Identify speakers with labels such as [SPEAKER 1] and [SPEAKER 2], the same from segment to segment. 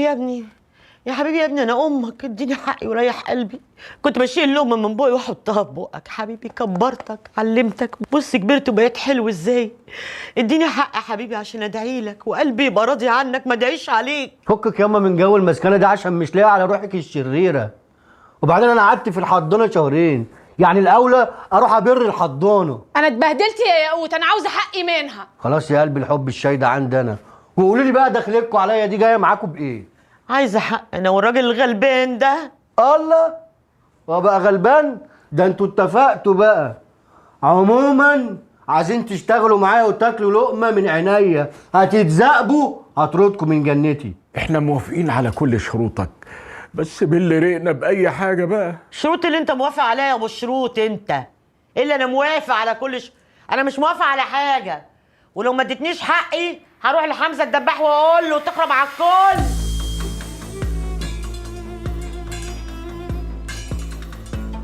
[SPEAKER 1] يا ابني، يا حبيبي، يا ابني انا امك، اديني حقي وريح قلبي. كنت بشيل لقمه من بوقي واحطها في بقك. حبيبي كبرتك علمتك، بص كبرت وبقيت حلو ازاي. اديني حق يا حبيبي عشان ادعي لك وقلبي يبقى راضي عنك، ما ادعيش عليك.
[SPEAKER 2] فكك ياما من جو المسكنه ده عشان مش لاقي على روحك الشريره. وبعدين انا قعدت في الحضانه شهرين، يعني الاولى اروح ابر الحضانه.
[SPEAKER 3] انا اتبهدلت يا ياقوت، انا عاوزه حقي منها.
[SPEAKER 2] خلاص يا قلبي، الحب الشاي ده عندي انا. وقولوا لي بقى دخلتكوا عليا دي جايه معاكم بايه؟
[SPEAKER 1] عايزه حق انا والراجل الغلبان ده.
[SPEAKER 2] الله، وبقى غلبان ده انتوا اتفقتوا بقى. عموما عايزين تشتغلوا معايا وتاكلوا لقمه من عينيا، هتتزقبوا هطردكم من جنتي.
[SPEAKER 4] احنا موافقين على كل شروطك، بس باللي رقنا بأي حاجة بقى.
[SPEAKER 1] الشروط اللي انت موافق عليها يا ابو شروط انت، الا انا موافق على كل انا مش موافق على حاجه. ولو ما اديتنيش حقي هروح لحمزه الدباح واقول له تخرب على الكل.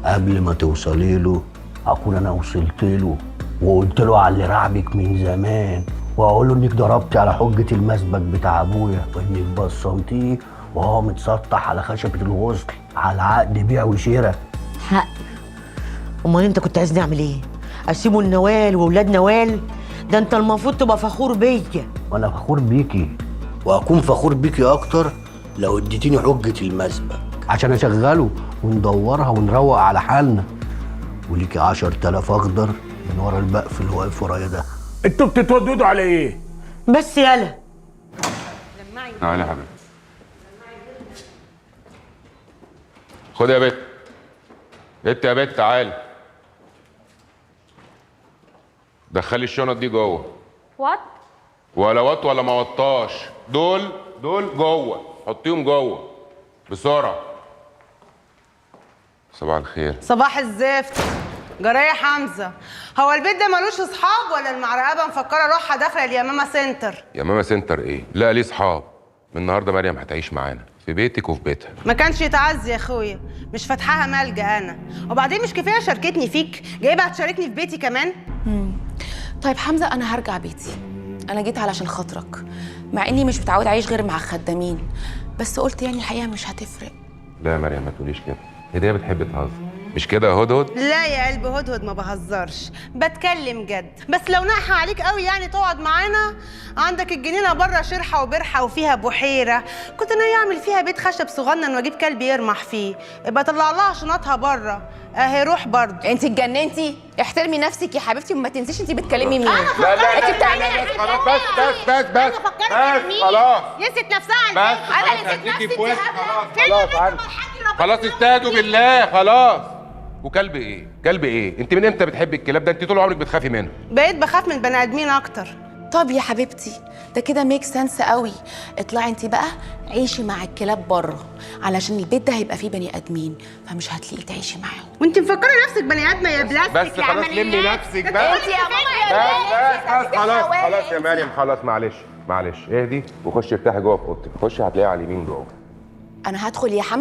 [SPEAKER 2] قبل ما توصلي له اكون انا وصلت له وقلت له على اللي رعبك من زمان، واقول له انك ضربتي على حجه المسبك بتاع ابويا وانك بصمتيه وهو متسطح على خشبه الغسل على عقد بيع وشراء.
[SPEAKER 1] حق. امال انت كنت عايزني اعمل ايه؟ اسيبه النوال واولاد نوال؟ ده انت المفروض تبقى فخور بيا.
[SPEAKER 2] وانا فخور بيكي، واكون فخور بيكي اكتر لو اديتيني حجه المسبك عشان اشغله وندورها ونروق على حالنا. وليكي 10,000 اخضر من ورا البقف اللي واقف ورايا ده.
[SPEAKER 4] انتوا بتتوددوا على ايه؟
[SPEAKER 1] بس يالا.
[SPEAKER 5] تعالى يا حبيبي، خد يا بت. بت يا بت تعالي، دخلي الشنط دي جوه.
[SPEAKER 3] وات؟
[SPEAKER 5] ولا وات ولا ما وطاش، دول جوه، حطيهم جوه بسرعه. صباح الخير.
[SPEAKER 6] صباح الزفت. جرايه حمزه، هو البيت ده ملوش اصحاب ولا المعرقبه مفكره روحها داخله اليمامه سنتر؟
[SPEAKER 5] يا ماما سنتر ايه؟ لا ليه صحاب. من النهارده مريم هتعيش معانا في بيتك وفي بيتها.
[SPEAKER 6] ما كانش يتعز يا اخويا، مش فاتحاها ملجأ انا. وبعدين مش كفايه شاركتني فيك، جايبها تشاركني في بيتي كمان؟
[SPEAKER 3] طيب حمزه، انا هرجع بيتي. انا جيت علشان خاطرك، مع اني مش متعوده اعيش غير مع خدامين، بس قلت يعني الحقيقه مش هتفرق.
[SPEAKER 5] لا يا مريم ما تقوليش كده، هديه بتحب تهزر. مش كده يا هدهد؟
[SPEAKER 6] لا يا قلب هدهد، ما بهزرش، بتكلم جد. بس لو ناقحه عليك قوي يعني تقعد معانا، عندك الجنينه بره شرحه وبرحه وفيها بحيره، كنت انا اعمل فيها بيت خشب صغنن واجيب كلب يرمح فيه. ابقى طلع لها شنطها بره اهي. روح برضه.
[SPEAKER 3] انت اتجننتي؟ احترمي نفسك يا حبيبتي وما تنسيش انت بتكلمي مين.
[SPEAKER 5] لا انت بتعملي ايه؟ خلاص بس خلاص.
[SPEAKER 6] نسيت نفسها على
[SPEAKER 5] بس
[SPEAKER 6] البيت.
[SPEAKER 3] انا نسيت نفسي.
[SPEAKER 5] خلاص استهدوا بالله خلاص. وكلب ايه؟ كلب ايه؟ انت من امتى بتحبي الكلاب ده؟ انت طول عمرك بتخافي منه.
[SPEAKER 6] بقيت بخاف من البني ادمين اكتر.
[SPEAKER 3] طب يا حبيبتي، ده كده ميك سنس قوي. اطلعي انت بقى عيشي مع الكلاب بره، علشان البيت ده هيبقى فيه بني ادمين، فمش هتلاقي تعيشي معاهم.
[SPEAKER 6] وانت مفكره نفسك بني ادمه يا بلاستيك؟
[SPEAKER 5] بس
[SPEAKER 6] يا
[SPEAKER 5] خلاص
[SPEAKER 6] عمليات.
[SPEAKER 5] لمي نفسك بقى.
[SPEAKER 3] انت يا ماما
[SPEAKER 5] بس خلاص يا مريم، خلاص معلش اهدي وخشي ارتاحي جوه في اوضتك. خشي هتلاقيها على اليمين جوه.
[SPEAKER 3] انا هدخل يا حمزه